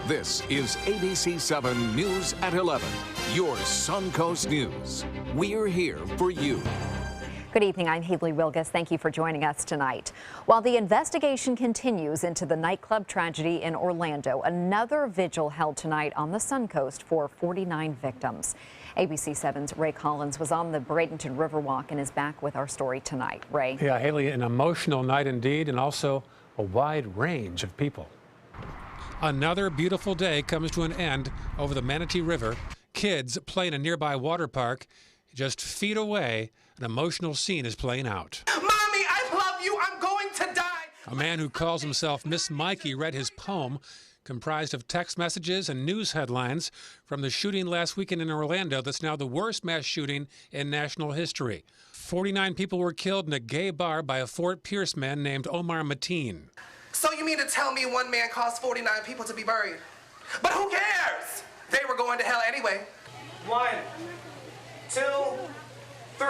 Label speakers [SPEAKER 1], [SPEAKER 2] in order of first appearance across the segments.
[SPEAKER 1] This is ABC 7 News at 11, your Suncoast News. We're here for you.
[SPEAKER 2] Good evening, I'm Haley Wilgus. Thank you for joining us tonight. While the investigation continues into the nightclub tragedy in Orlando, another vigil held tonight on the Suncoast for 49 victims. ABC 7's Ray Collins was on the Bradenton Riverwalk and is back with our story tonight. Ray.
[SPEAKER 3] Yeah, Haley, an emotional night indeed, and also a wide range of people. Another beautiful day comes to an end over the Manatee River. Kids play in a nearby water park. Just feet away, an emotional scene is playing out.
[SPEAKER 4] Mommy, I love you. I'm going to die.
[SPEAKER 3] A man who calls himself Miss Mikey read his poem, comprised of text messages and news headlines from the shooting last weekend in Orlando that's now the worst mass shooting in national history. 49 people were killed in a gay bar by a Fort Pierce man named Omar Mateen.
[SPEAKER 4] So you mean to tell me one man caused 49 people to be buried? But who cares? They were going to hell anyway. 1, 2, 3.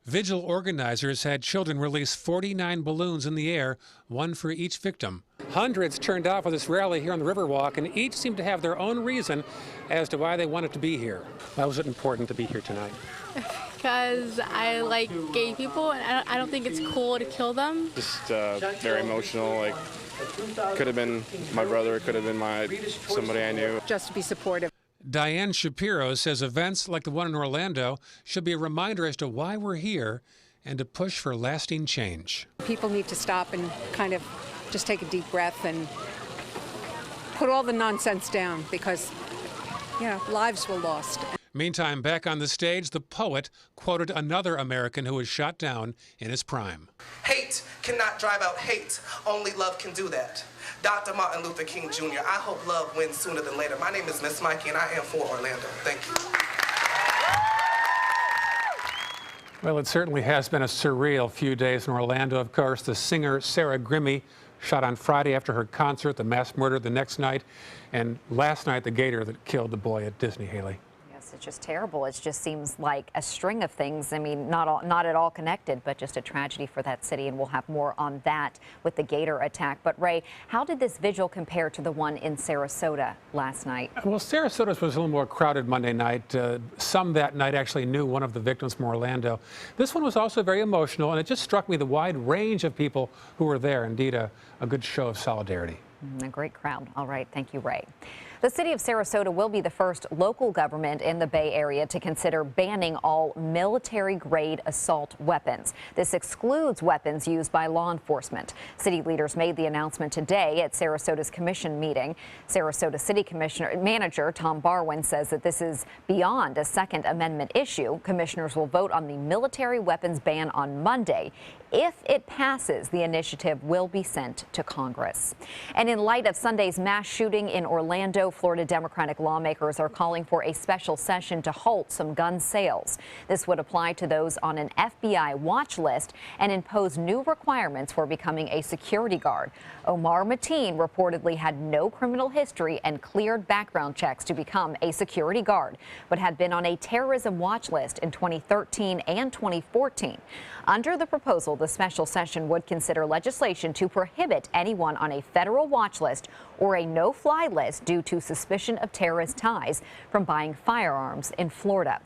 [SPEAKER 3] Vigil organizers had children release 49 balloons in the air, one for each victim. Hundreds turned out for this rally here on the Riverwalk, and each seemed to have their own reason as to why they wanted to be here. Why was it important to be here tonight?
[SPEAKER 5] Because I like gay people, and I don't think it's cool to kill them.
[SPEAKER 6] Just very emotional. Like, could have been my brother, could have been somebody I knew.
[SPEAKER 7] Just to be supportive.
[SPEAKER 3] Diane Shapiro says events like the one in Orlando should be a reminder as to why we're here and to push for lasting change.
[SPEAKER 7] People need to stop and kind of just take a deep breath and put all the nonsense down because, you know, lives were lost.
[SPEAKER 3] Meantime, back on the stage, the poet quoted another American who was shot down in his prime.
[SPEAKER 4] Hate cannot drive out hate. Only love can do that. Dr. Martin Luther King Jr., I hope love wins sooner than later. My name is Miss Mikey, and I am for Orlando. Thank you.
[SPEAKER 3] Well, it certainly has been a surreal few days in Orlando. Of course, the singer Sarah Grimmie shot on Friday after her concert, the mass murder the next night, and last night the gator that killed the boy at Disney, Haley.
[SPEAKER 2] It's just terrible. It just seems like a string of things. I mean, not at all connected, but just a tragedy for that city. And we'll have more on that with the gator attack. But Ray, how did this vigil compare to the one in Sarasota last night?
[SPEAKER 3] Well, Sarasota's was a little more crowded Monday night. Some that night actually knew one of the victims from Orlando. This one was also very emotional, and it just struck me the wide range of people who were there. Indeed, a good show of solidarity.
[SPEAKER 2] A great crowd. All right. Thank you, Ray. The city of Sarasota will be the first local government in the Bay Area to consider banning all military-grade assault weapons. This excludes weapons used by law enforcement. City leaders made the announcement today at Sarasota's commission meeting. Sarasota City Manager Tom Barwin says that this is beyond a Second Amendment issue. Commissioners will vote on the military weapons ban on Monday. If it passes, the initiative will be sent to Congress. And in light of Sunday's mass shooting in Orlando, Florida Democratic lawmakers are calling for a special session to halt some gun sales. This would apply to those on an FBI watch list and impose new requirements for becoming a security guard. Omar Mateen reportedly had no criminal history and cleared background checks to become a security guard, but had been on a terrorism watch list in 2013 and 2014. Under the proposal, the special session would consider legislation to prohibit anyone on a federal watch list or a no-fly list due to suspicion of terrorist ties from buying firearms in Florida.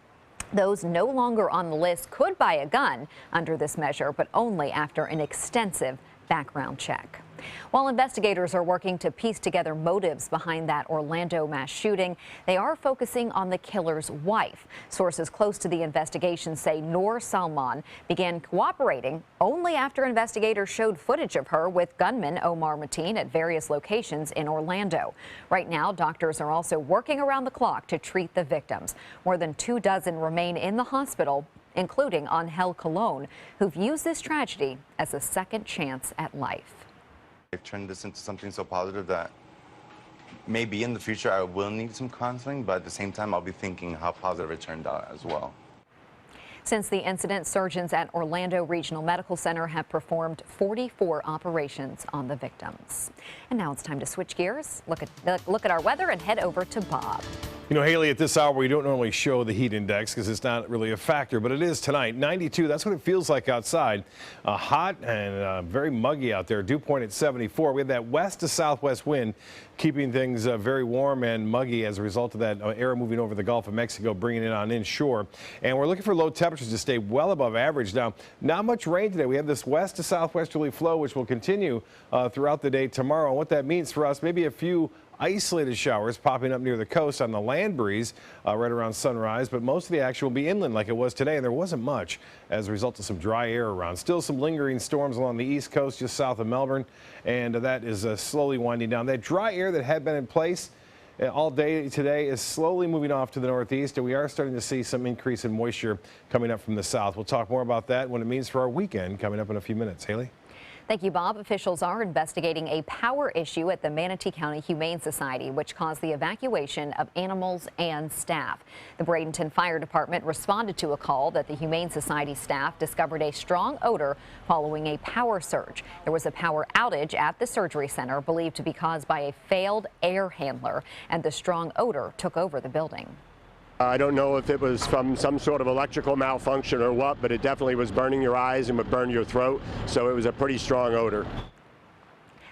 [SPEAKER 2] Those no longer on the list could buy a gun under this measure, but only after an extensive background check. While investigators are working to piece together motives behind that Orlando mass shooting, they are focusing on the killer's wife. Sources close to the investigation say Noor Salman began cooperating only after investigators showed footage of her with gunman Omar Mateen at various locations in Orlando. Right now, doctors are also working around the clock to treat the victims. More than 24 remain in the hospital, including Angel Colon, who views this tragedy as a second chance at life.
[SPEAKER 8] I've turned this into something so positive that maybe in the future I will need some counseling, but at the same time I'll be thinking how positive it turned out as well.
[SPEAKER 2] Since the incident, surgeons at Orlando Regional Medical Center have performed 44 operations on the victims. And now it's time to switch gears, look at our weather, and head over to Bob.
[SPEAKER 9] You know, Haley, at this hour, we don't normally show the heat index because it's not really a factor, but it is tonight. 92, that's what it feels like outside. Hot and very muggy out there. Dew point at 74. We have that west to southwest wind keeping things very warm and muggy as a result of that air moving over the Gulf of Mexico, bringing it on inshore. And we're looking for low temperatures to stay well above average. Now, not much rain today. We have this west to southwesterly flow, which will continue throughout the day tomorrow. And what that means for us, maybe a few isolated showers popping up near the coast on the land breeze right around sunrise, but most of the action will be inland like it was today, and there wasn't much as a result of some dry air around. Still some lingering storms along the east coast just south of Melbourne, and that is slowly winding down. That dry air that had been in place all day today is slowly moving off to the northeast, and we are starting to see some increase in moisture coming up from the south. We'll talk more about that, what it means for our weekend coming up in a few minutes. Haley?
[SPEAKER 2] Thank you, Bob. Officials are investigating a power issue at the Manatee County Humane Society, which caused the evacuation of animals and staff. The Bradenton Fire Department responded to a call that the Humane Society staff discovered a strong odor following a power surge. There was a power outage at the surgery center believed to be caused by a failed air handler, and the strong odor took over the building.
[SPEAKER 10] I don't know if it was from some sort of electrical malfunction or what, but it definitely was burning your eyes and would burn your throat, so it was a pretty strong odor.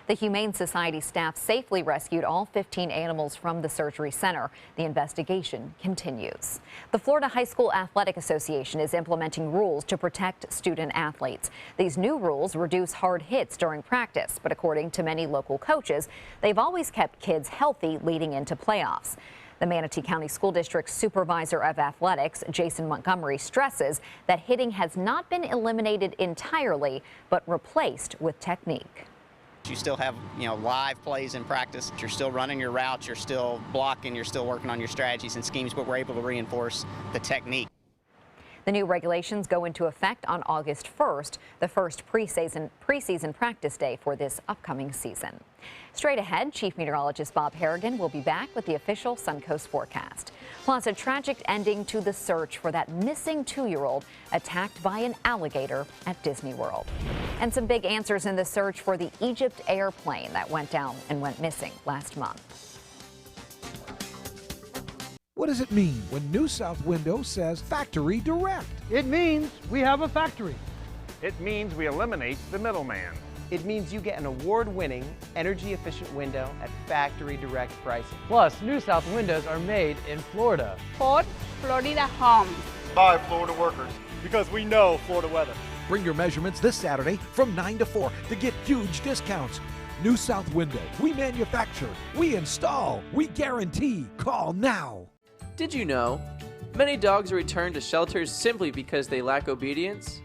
[SPEAKER 2] The Humane Society staff safely rescued all 15 animals from the surgery center. The investigation continues. The Florida High School Athletic Association is implementing rules to protect student athletes. These new rules reduce hard hits during practice, but according to many local coaches, they've always kept kids healthy leading into playoffs. The Manatee County School District's Supervisor of Athletics, Jason Montgomery, stresses that hitting has not been eliminated entirely, but replaced with technique.
[SPEAKER 11] You still have, live plays in practice. You're still running your routes, you're still blocking, you're still working on your strategies and schemes, but we're able to reinforce the technique.
[SPEAKER 2] The new regulations go into effect on August 1st, the first preseason practice day for this upcoming season. Straight ahead, Chief Meteorologist Bob Harrigan will be back with the official Suncoast forecast. Plus, a tragic ending to the search for that missing 2-year-old attacked by an alligator at Disney World. And some big answers in the search for the Egypt airplane that went down and went missing last month.
[SPEAKER 12] What does it mean when New South Window says Factory Direct?
[SPEAKER 13] It means we have a factory.
[SPEAKER 14] It means we eliminate the middleman.
[SPEAKER 15] It means you get an award-winning, energy-efficient window at factory direct pricing.
[SPEAKER 13] Plus, New South windows are made in Florida.
[SPEAKER 5] For Florida homes.
[SPEAKER 14] By Florida workers. Because we know Florida weather.
[SPEAKER 12] Bring your measurements this Saturday from 9 to 4 to get huge discounts. New South Window. We manufacture, we install, we guarantee. Call now.
[SPEAKER 16] Did you know many dogs are returned to shelters simply because they lack obedience?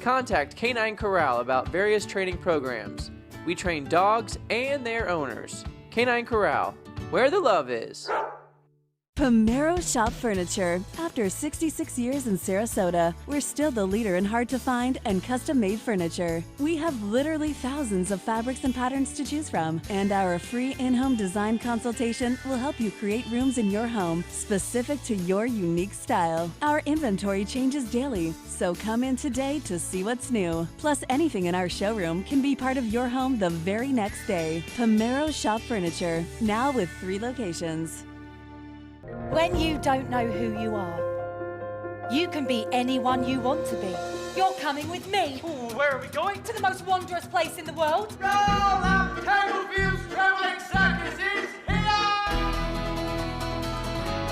[SPEAKER 16] Contact Canine Corral about various training programs. We train dogs and their owners. Canine Corral, where the love is.
[SPEAKER 17] Pomero Shop Furniture. After 66 years in Sarasota, we're still the leader in hard-to-find and custom-made furniture. We have literally thousands of fabrics and patterns to choose from, and our free in-home design consultation will help you create rooms in your home specific to your unique style. Our inventory changes daily, so come in today to see what's new. Plus, anything in our showroom can be part of your home the very next day. Pomero Shop Furniture, now with 3 locations.
[SPEAKER 18] When you don't know who you are, you can be anyone you want to be. You're coming with me.
[SPEAKER 19] Ooh, where are we going?
[SPEAKER 18] To the most wondrous place in the world.
[SPEAKER 19] Roll up, Tangleviews Traveling Circus is here!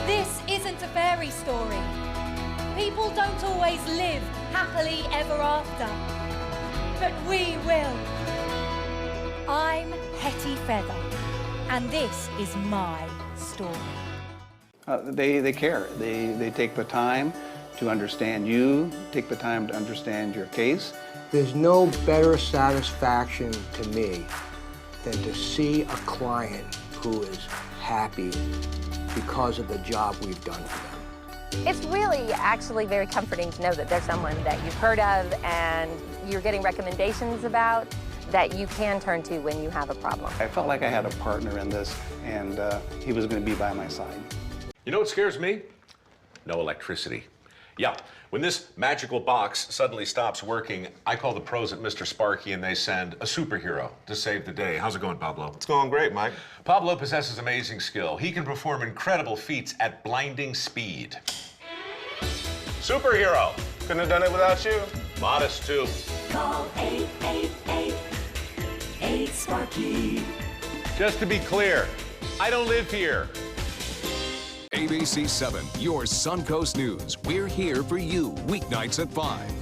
[SPEAKER 18] This isn't a fairy story. People don't always live happily ever after. But we will. I'm Hetty Feather, and this is my story.
[SPEAKER 20] They care. They take the time to understand you, take the time to understand your case.
[SPEAKER 21] There's no better satisfaction to me than to see a client who is happy because of the job we've done for them.
[SPEAKER 22] It's really actually very comforting to know that there's someone that you've heard of and you're getting recommendations about that you can turn to when you have a problem.
[SPEAKER 20] I felt like I had a partner in this, and he was going to be by my side.
[SPEAKER 23] You know what scares me? No electricity. Yeah, when this magical box suddenly stops working, I call the pros at Mr. Sparky and they send a superhero to save the day. How's it going, Pablo?
[SPEAKER 8] It's going great, Mike.
[SPEAKER 23] Pablo possesses amazing skill. He can perform incredible feats at blinding speed. Superhero!
[SPEAKER 8] Couldn't have done it without you.
[SPEAKER 23] Modest, too.
[SPEAKER 24] Call 888-8-SPARKY.
[SPEAKER 23] Just to be clear, I don't live here.
[SPEAKER 1] ABC 7, your Suncoast News. We're here for you weeknights at 5.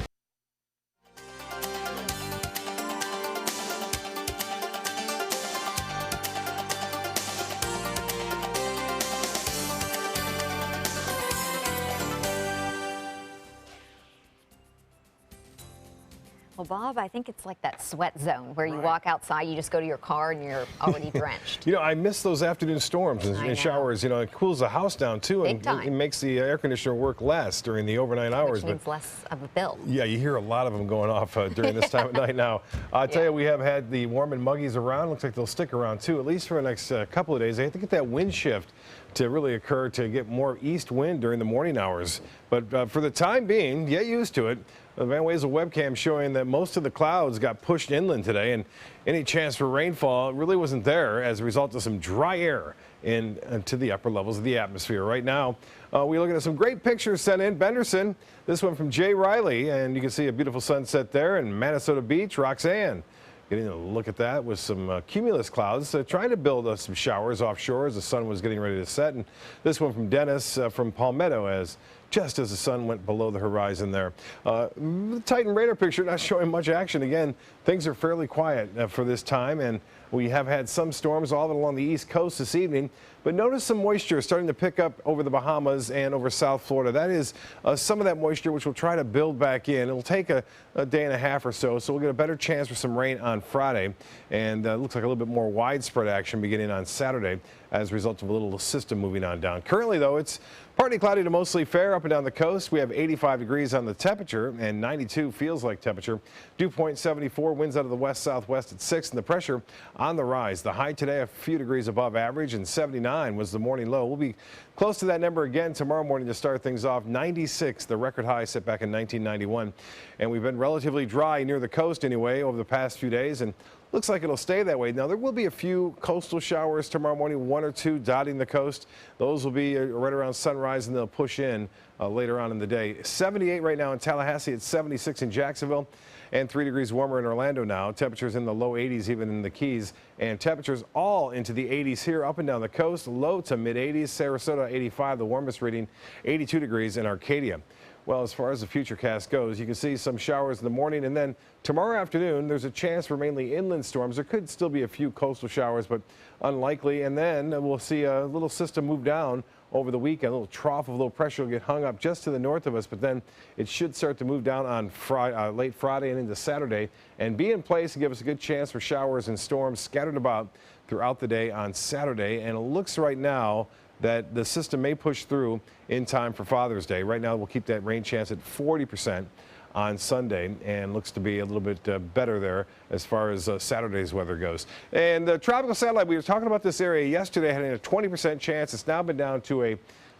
[SPEAKER 2] Well, Bob, I think it's like that sweat zone where you walk outside, you just go to your car and you're already drenched.
[SPEAKER 9] You know, I miss those afternoon storms and showers. You know, it cools the house down too,
[SPEAKER 2] Big
[SPEAKER 9] and
[SPEAKER 2] time.
[SPEAKER 9] it makes the air conditioner work less during the overnight hours.
[SPEAKER 2] Which means less of a bill.
[SPEAKER 9] Yeah, you hear a lot of them going off during this time of night now. I'll tell you, we have had the warm and muggies around. Looks like they'll stick around too, at least for the next couple of days. They have to get that wind shift to really occur to get more east wind during the morning hours. But for the time being, get used to it. Van Wezel webcam showing that most of the clouds got pushed inland today, and any chance for rainfall really wasn't there as a result of some dry air into the upper levels of the atmosphere. Right now, we're looking at some great pictures sent in. Benderson, this one from Jay Riley, and you can see a beautiful sunset there in Minnesota Beach. Roxanne getting a look at that with some cumulus clouds, trying to build some showers offshore as the sun was getting ready to set. And this one from Dennis from Palmetto, just as the sun went below the horizon there. The Titan radar picture not showing much action. Again, things are fairly quiet for this time, and we have had some storms all along the east coast this evening. But notice some moisture starting to pick up over the Bahamas and over South Florida. That is some of that moisture which will try to build back in. It'll take a day and a half or so we'll get a better chance for some rain on Friday. And looks like a little bit more widespread action beginning on Saturday as a result of a little system moving on down. Currently, though, it's partly cloudy to mostly fair up and down the coast. We have 85 degrees on the temperature and 92 feels like temperature. Dew point 74, winds out of the west-southwest at 6, and the pressure on the rise. The high today a few degrees above average, and 79 was the morning low. We'll be close to that number again tomorrow morning to start things off. 96, the record high set back in 1991. And we've been relatively dry near the coast anyway over the past few days, and looks like it'll stay that way. Now, there will be a few coastal showers tomorrow morning, 1 or 2 dotting the coast. Those will be right around sunrise, and they'll push in later on in the day. 78 right now in Tallahassee, it's 76 in Jacksonville, and 3 degrees warmer in Orlando now. Temperatures in the low 80s even in the Keys, and temperatures all into the 80s here up and down the coast. Low to mid 80s. Sarasota 85, the warmest reading, 82 degrees in Arcadia. Well, as far as the futurecast goes, you can see some showers in the morning, and then tomorrow afternoon there's a chance for mainly inland storms. There could still be a few coastal showers, but unlikely. And then we'll see a little system move down over the weekend. A little trough of low pressure will get hung up just to the north of us, but then it should start to move down on Friday, late Friday and into Saturday, and be in place and give us a good chance for showers and storms scattered about throughout the day on Saturday. And it looks right now that the system may push through in time for Father's Day. Right now, we'll keep that rain chance at 40% on Sunday, and looks to be a little bit better there as far as Saturday's weather goes. And the tropical satellite, we were talking about this area yesterday, having a 20% chance. It's now been down to a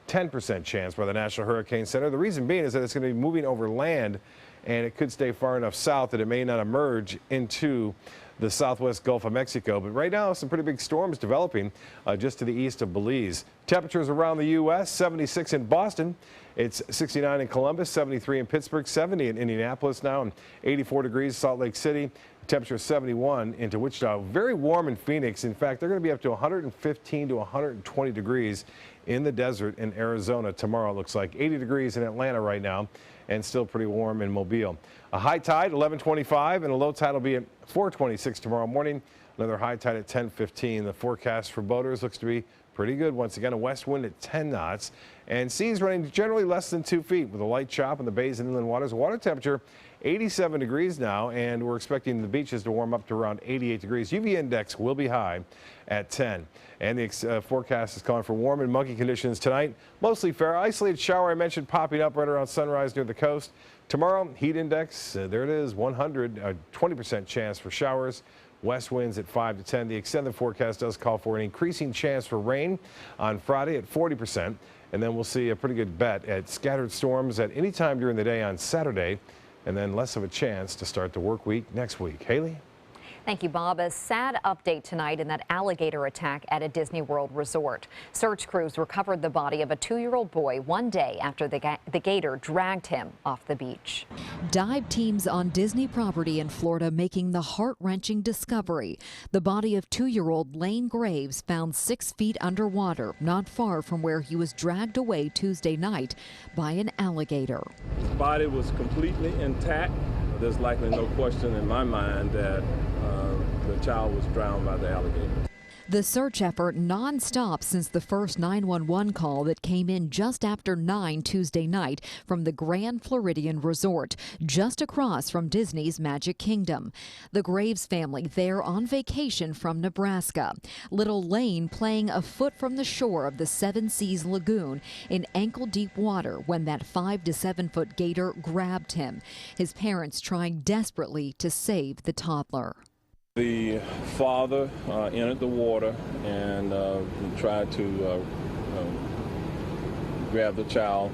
[SPEAKER 9] 10% chance by the National Hurricane Center. The reason being is that it's going to be moving over land, and it could stay far enough south that it may not emerge into the southwest Gulf of Mexico. But right now, some pretty big storms developing just to the east of Belize. Temperatures around the U.S., 76 in Boston. It's 69 in Columbus, 73 in Pittsburgh, 70 in Indianapolis now, and 84 degrees Salt Lake City. Temperature 71 into Wichita. Very warm in Phoenix. In fact, they're going to be up to 115 to 120 degrees in the desert in Arizona tomorrow. It looks like 80 degrees in Atlanta right now, and still pretty warm in Mobile. A high tide 11:25, and a low tide will be at 4:26 tomorrow morning. Another high tide at 10:15. The forecast for boaters looks to be pretty good. Once again, a west wind at 10 knots, and seas running generally less than 2 feet with a light chop in the bays and inland waters. Water temperature 87 degrees now, and we're expecting the beaches to warm up to around 88 degrees. UV index will be high at 10. And the forecast is calling for warm and muggy conditions tonight. Mostly fair. Isolated shower I mentioned popping up right around sunrise near the coast. Tomorrow, heat index, there it is, 100, 20% chance for showers. West winds at 5 to 10. The extended forecast does call for an increasing chance for rain on Friday at 40%. And then we'll see a pretty good bet at scattered storms at any time during the day on Saturday, and then less of a chance to start the work week next week. Haley?
[SPEAKER 2] Thank you, Bob. A sad update tonight in that alligator attack at a Disney World resort. Search crews recovered the body of a 2-year-old boy one day after the gator dragged him off the beach.
[SPEAKER 4] Dive teams on Disney property in Florida making the heart-wrenching discovery. The body of 2-year-old Lane Graves found 6 feet underwater, not far from where he was dragged away Tuesday night by an alligator.
[SPEAKER 6] His body was completely intact. There's likely no question in my mind that the child was drowned by the alligator.
[SPEAKER 4] The search effort non-stop since the first 911 call that came in just after 9 Tuesday night from the Grand Floridian Resort, just across from Disney's Magic Kingdom. The Graves family there on vacation from Nebraska. Little Lane playing a foot from the shore of the Seven Seas Lagoon in ankle-deep water when that 5 to 7 foot gator grabbed him. His parents trying desperately to save the toddler.
[SPEAKER 6] The father entered the water and tried to grab the child,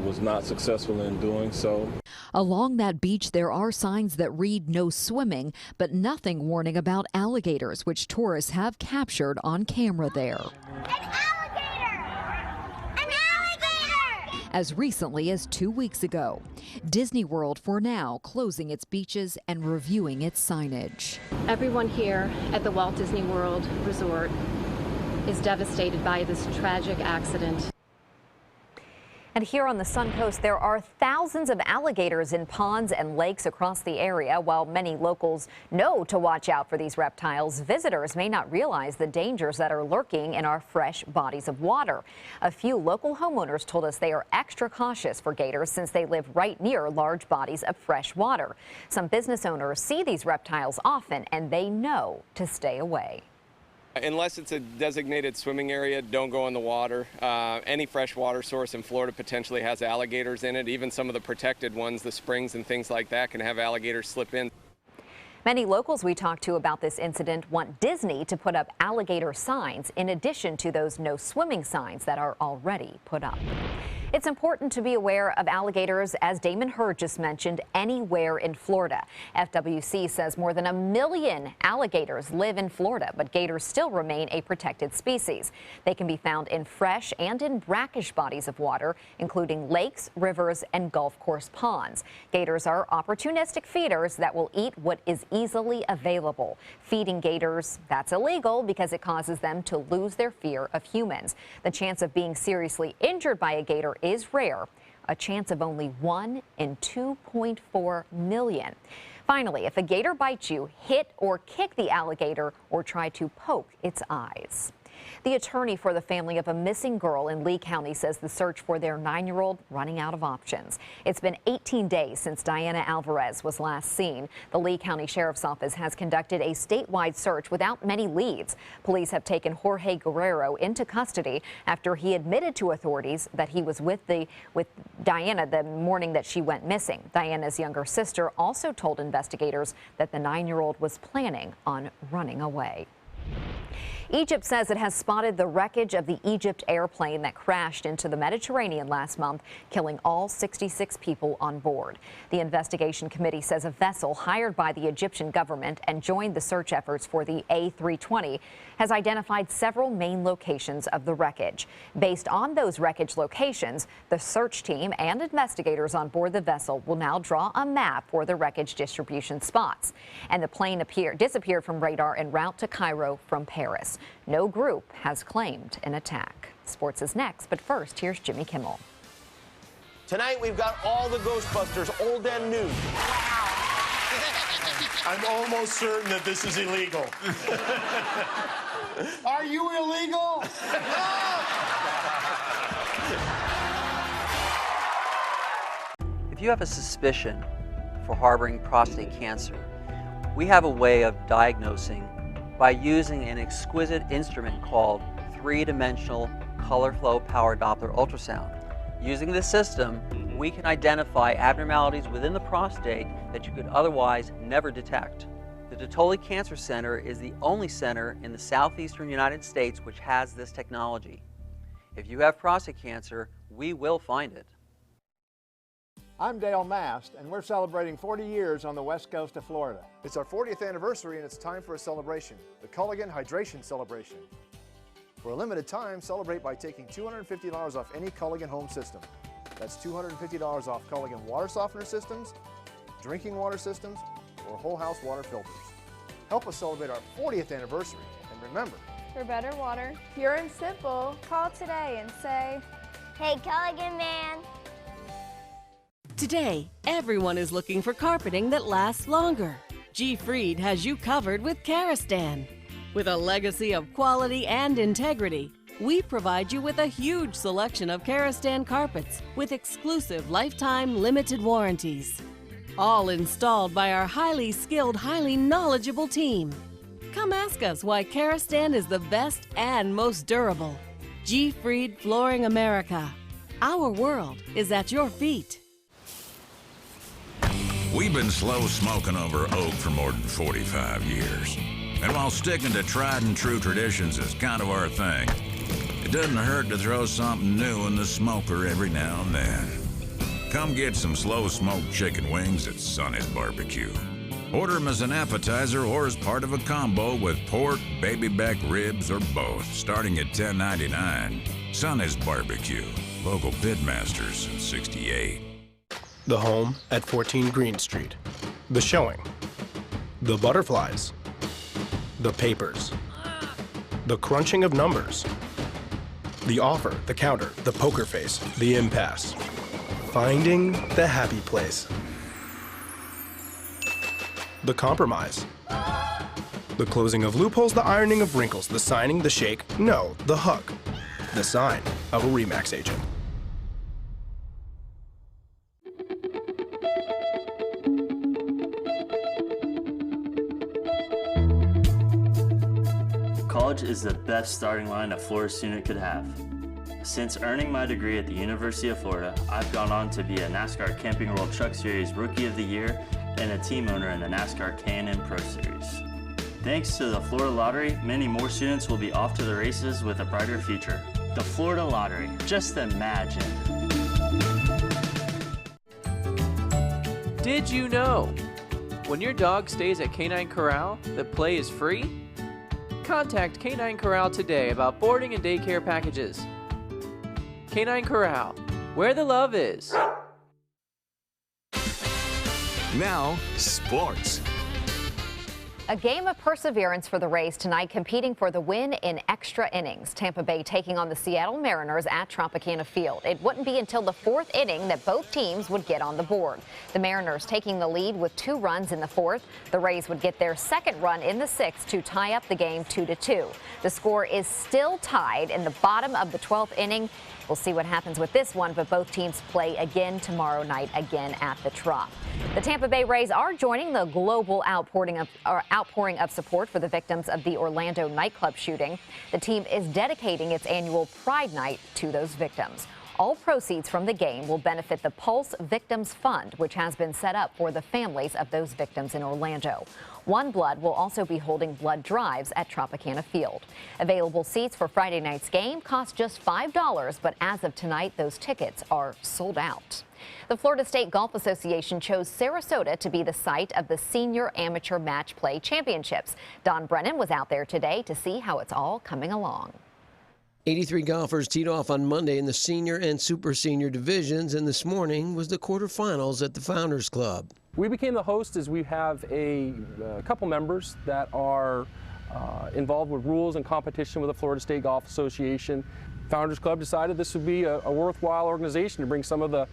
[SPEAKER 6] was not successful in doing so.
[SPEAKER 4] Along that beach, there are signs that read no swimming, but nothing warning about alligators, which tourists have captured on camera there. As recently as 2 weeks ago. Disney World, for now, closing its beaches and reviewing its signage.
[SPEAKER 7] Everyone here at the Walt Disney World Resort is devastated by this tragic accident.
[SPEAKER 2] And here on the Suncoast, there are thousands of alligators in ponds and lakes across the area. While many locals know to watch out for these reptiles, visitors may not realize the dangers that are lurking in our fresh bodies of water. A few local homeowners told us they are extra cautious for gators since they live right near large bodies of fresh water. Some business owners see these reptiles often, and they know to stay away.
[SPEAKER 24] Unless it's a designated swimming area, don't go in the water. Any freshwater source in Florida potentially has alligators in it. Even some of the protected ones, the springs and things like that, can have alligators slip in.
[SPEAKER 2] Many locals we talked to about this incident want Disney to put up alligator signs in addition to those no swimming signs that are already put up. It's important to be aware of alligators, as Damon Hurd just mentioned, anywhere in Florida. FWC says more than 1 million alligators live in Florida, but gators still remain a protected species. They can be found in fresh and in brackish bodies of water, including lakes, rivers, and golf course ponds. Gators are opportunistic feeders that will eat what is easily available. Feeding gators, that's illegal because it causes them to lose their fear of humans. The chance of being seriously injured by a gator is rare, a chance of only 1 in 2.4 million. Finally, if a gator bites you, hit or kick the alligator or try to poke its eyes. The attorney for the family of a missing girl in Lee County says the search for their 9-year-old running out of options. It's been 18 days since Diana Alvarez was last seen. The Lee County Sheriff's Office has conducted a statewide search without many leads. Police have taken Jorge Guerrero into custody after he admitted to authorities that he was with Diana the morning that she went missing. Diana's younger sister also told investigators that the 9-year-old was planning on running away. Egypt says it has spotted the wreckage of the Egypt airplane that crashed into the Mediterranean last month, killing all 66 people on board. The investigation committee says a vessel hired by the Egyptian government and joined the search efforts for the A320 has identified several main locations of the wreckage. Based on those wreckage locations, the search team and investigators on board the vessel will now draw a map for the wreckage distribution spots. And the plane disappeared from radar en route to Cairo from Paris. No group has claimed an attack. Sports is next, but first, here's Jimmy Kimmel.
[SPEAKER 25] Tonight, we've got all the Ghostbusters, old and new.
[SPEAKER 26] I'm almost certain that this is illegal. Are you illegal?
[SPEAKER 27] If you have a suspicion for harboring prostate cancer, we have a way of diagnosing by using an exquisite instrument called 3-dimensional color flow power Doppler ultrasound. Using this system, we can identify abnormalities within the prostate that you could otherwise never detect. The Dotoli Cancer Center is the only center in the southeastern United States which has this technology. If you have prostate cancer, we will find it.
[SPEAKER 3] I'm Dale Mast, and we're celebrating 40 years on the west coast of Florida.
[SPEAKER 5] It's our 40th anniversary, and it's time for a celebration, the Culligan Hydration Celebration. For a limited time, celebrate by taking $250 off any Culligan home system. That's $250 off Culligan water softener systems, drinking water systems, or whole house water filters. Help us celebrate our 40th anniversary, and remember,
[SPEAKER 10] for better water, pure and simple, call today and say,
[SPEAKER 11] "Hey, Culligan man."
[SPEAKER 13] Today, everyone is looking for carpeting that lasts longer. G. Fried has you covered with Karastan. With a legacy of quality and integrity, we provide you with a huge selection of Karastan carpets with exclusive lifetime limited warranties. All installed by our highly skilled, highly knowledgeable team. Come ask us why Karastan is the best and most durable. G. Fried Flooring America. Our world is at your feet.
[SPEAKER 14] We've been slow smoking over oak for more than 45 years. And while sticking to tried and true traditions is kind of our thing, it doesn't hurt to throw something new in the smoker every now and then. Come get some slow smoked chicken wings at Sonny's Barbecue. Order them as an appetizer or as part of a combo with pork, baby back ribs, or both, starting at $10.99. Sonny's Barbecue, local pitmasters since '68.
[SPEAKER 15] The home at 14 Green Street. The showing. The butterflies. The papers. The crunching of numbers. The offer, the counter, the poker face, the impasse. Finding the happy place. The compromise. The closing of loopholes, the ironing of wrinkles, the signing, the shake, no, the hug. The sign of a RE/MAX agent.
[SPEAKER 28] College is the best starting line a Florida student could have. Since earning my degree at the University of Florida, I've gone on to be a NASCAR Camping World Truck Series Rookie of the Year and a team owner in the NASCAR K&N Pro Series. Thanks to the Florida Lottery, many more students will be off to the races with a brighter future. The Florida Lottery, just imagine.
[SPEAKER 16] Did you know? When your dog stays at Canine Corral, the play is free? Contact Canine Corral today about boarding and daycare packages. Canine Corral, where the love is.
[SPEAKER 1] Now, sports.
[SPEAKER 2] A game of perseverance for the Rays tonight, competing for the win in extra innings. Tampa Bay taking on the Seattle Mariners at Tropicana Field. It wouldn't be until the fourth inning that both teams would get on the board. The Mariners taking the lead with 2 runs in the fourth. The Rays would get their second run in the sixth to tie up the game 2-2. The score is still tied in the bottom of the 12th inning. We'll see what happens with this one, but both teams play again tomorrow night, again at the Trop. The Tampa Bay Rays are joining the global outpouring of support for the victims of the Orlando nightclub shooting. The team is dedicating its annual Pride Night to those victims. All proceeds from the game will benefit the Pulse Victims Fund, which has been set up for the families of those victims in Orlando. One Blood will also be holding blood drives at Tropicana Field. Available seats for Friday night's game cost just $5, but as of tonight, those tickets are sold out. The Florida State Golf Association chose Sarasota to be the site of the Senior Amateur Match Play Championships. Don Brennan was out there today to see how it's all coming along.
[SPEAKER 29] 83 golfers teed off on Monday in the senior and super senior divisions, and this morning was the quarterfinals at the Founders Club.
[SPEAKER 30] We became the host as we have a couple members that are involved with rules and competition with the Florida State Golf Association. Founders Club decided this would be a worthwhile organization to bring some of the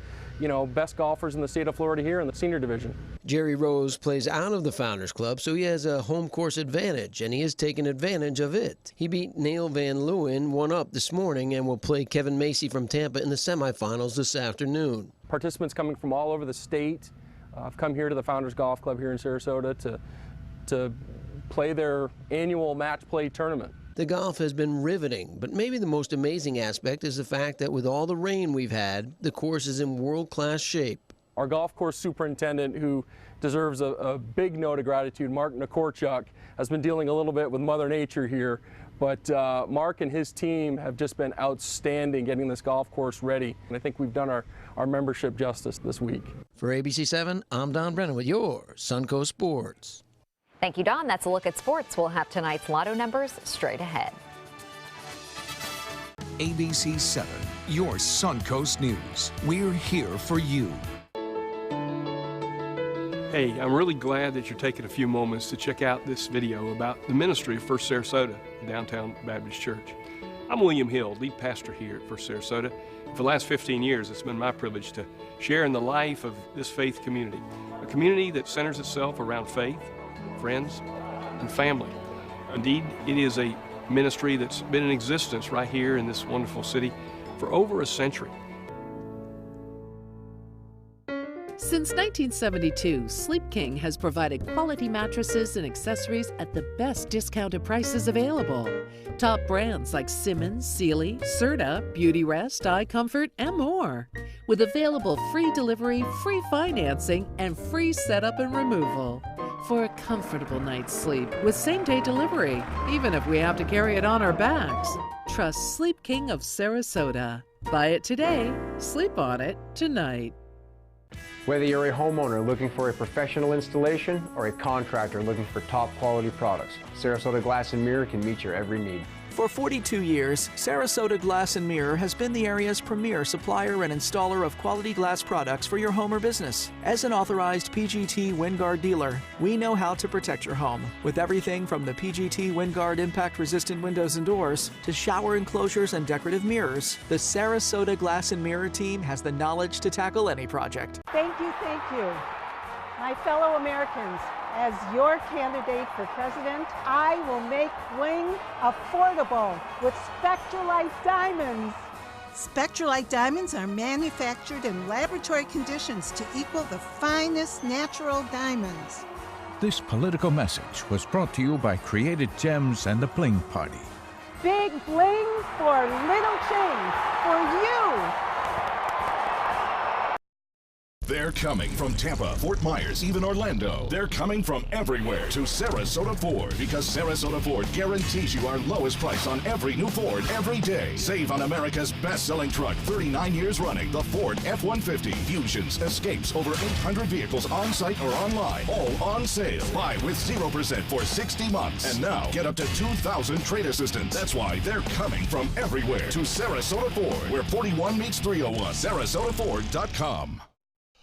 [SPEAKER 30] best golfers in the state of Florida here in the senior division.
[SPEAKER 29] Jerry Rose plays out of the Founders Club, so he has a home course advantage, and he has taken advantage of it. He beat Neil Van Leeuwen 1-up this morning and will play Kevin Macy from Tampa in the semifinals this afternoon.
[SPEAKER 30] Participants coming from all over the state have come here to the Founders Golf Club here in Sarasota to play their annual match play tournament.
[SPEAKER 29] The golf has been riveting, but maybe the most amazing aspect is the fact that with all the rain we've had, the course is in world-class shape.
[SPEAKER 30] Our golf course superintendent, who deserves a big note of gratitude, Mark Nikorchuk, has been dealing a little bit with Mother Nature here, But Mark and his team have just been outstanding getting this golf course ready. And I think we've done our membership justice this week.
[SPEAKER 29] For ABC 7, I'm Don Brennan with your Suncoast Sports.
[SPEAKER 2] Thank you, Don. That's a look at sports. We'll have tonight's lotto numbers straight ahead.
[SPEAKER 1] ABC 7, your Suncoast News. We're here for you.
[SPEAKER 8] Hey, I'm really glad that you're taking a few moments to check out this video about the ministry of First Sarasota Downtown Baptist Church. I'm William Hill, lead pastor here at First Sarasota. For the last 15 years, it's been my privilege to share in the life of this faith community, a community that centers itself around faith, friends, and family. Indeed, it is a ministry that's been in existence right here in this wonderful city for over a century.
[SPEAKER 9] Since 1972, Sleep King has provided quality mattresses and accessories at the best discounted prices available. Top brands like Simmons, Sealy, Serta, Beautyrest, iComfort, and more. With available free delivery, free financing, and free setup and removal. For a comfortable night's sleep with same-day delivery, even if we have to carry it on our backs. Trust Sleep King of Sarasota. Buy it today, sleep on it tonight.
[SPEAKER 3] Whether you're a homeowner looking for a professional installation or a contractor looking for top quality products, Sarasota Glass and Mirror can meet your every need.
[SPEAKER 12] For 42 years, Sarasota Glass and Mirror has been the area's premier supplier and installer of quality glass products for your home or business. As an authorized PGT WinGuard dealer, we know how to protect your home with everything from the PGT WinGuard impact-resistant windows and doors to shower enclosures and decorative mirrors. The Sarasota Glass and Mirror team has the knowledge to tackle any project.
[SPEAKER 17] Thank you, my fellow Americans. As your candidate for president, I will make bling affordable with Spectralite diamonds.
[SPEAKER 18] Spectralite diamonds are manufactured in laboratory conditions to equal the finest natural diamonds.
[SPEAKER 19] This political message was brought to you by Created Gems and the Bling Party.
[SPEAKER 17] Big bling for little change for you.
[SPEAKER 20] They're coming from Tampa, Fort Myers, even Orlando. They're coming from everywhere to Sarasota Ford because Sarasota Ford guarantees you our lowest price on every new Ford every day. Save on America's best-selling truck 39 years running, the Ford F-150, Fusions, Escapes, over 800 vehicles on-site or online, all on sale. Buy with 0% for 60 months. And now, get up to 2,000 trade assistance. That's why they're coming from everywhere to Sarasota Ford, where 41 meets 301. SarasotaFord.com.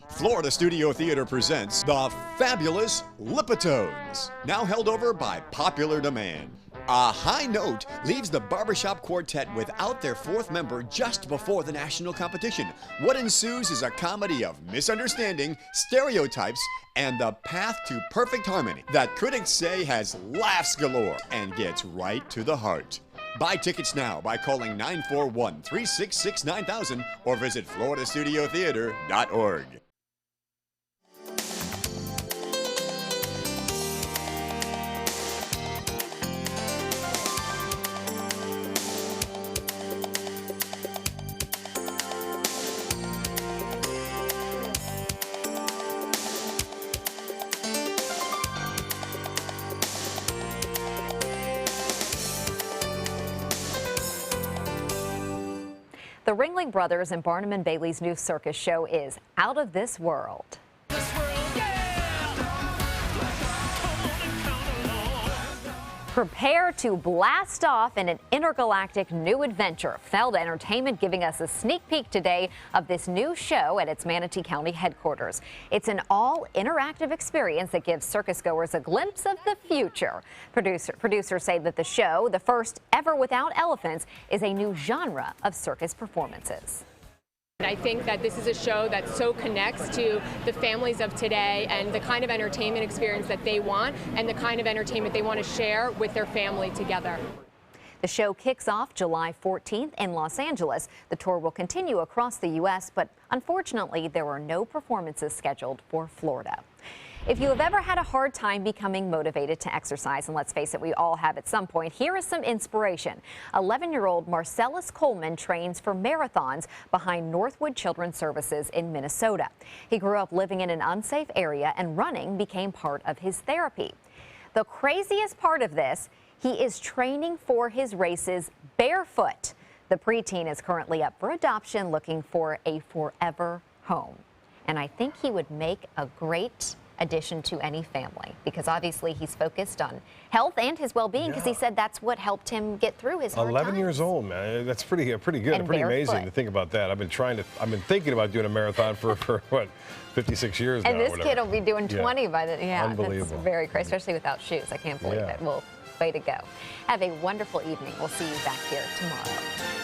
[SPEAKER 21] Florida Studio Theater presents The Fabulous Lipitones, now held over by popular demand. A high note leaves the Barbershop Quartet without their fourth member just before the national competition. What ensues is a comedy of misunderstanding, stereotypes, and the path to perfect harmony that critics say has laughs galore and gets right to the heart. Buy tickets now by calling 941-366-9000 or visit floridastudiotheater.org.
[SPEAKER 2] The Ringling Brothers and Barnum and Bailey's new circus show is out of this world. Prepare to blast off in an intergalactic new adventure. Feld Entertainment giving us a sneak peek today of this new show at its Manatee County headquarters. It's an all-interactive experience that gives circus goers a glimpse of the future. Producers say that the show, the first ever without elephants, is a new genre of circus performances.
[SPEAKER 22] I think that this is a show that so connects to the families of today and the kind of entertainment experience that they want and the kind of entertainment they want to share with their family together.
[SPEAKER 2] The show kicks off July 14th in Los Angeles. The tour will continue across the U.S., but unfortunately, there are no performances scheduled for Florida. If you have ever had a hard time becoming motivated to exercise, and let's face it, we all have at some point, here is some inspiration. 11-year-old Marcellus Coleman trains for marathons behind Northwood Children's Services in Minnesota. He grew up living in an unsafe area, and running became part of his therapy. The craziest part of this, He is training for his races barefoot. The preteen is currently up for adoption, looking for a forever home. And I think he would make a great addition to any family, because obviously he's focused on health and his well-being, because he said that's what helped him get through his hard
[SPEAKER 4] 11
[SPEAKER 2] times.
[SPEAKER 4] years old, man. That's pretty good,
[SPEAKER 2] And
[SPEAKER 4] pretty
[SPEAKER 2] barefoot.
[SPEAKER 4] amazing to think about that. I've been thinking about doing a marathon for what, 56 years now.
[SPEAKER 2] And this kid will be doing 20 by the,
[SPEAKER 4] Unbelievable.
[SPEAKER 2] That's very crazy, especially without shoes. I can't believe it. Well, way to go. Have a wonderful evening. We'll see you back here tomorrow.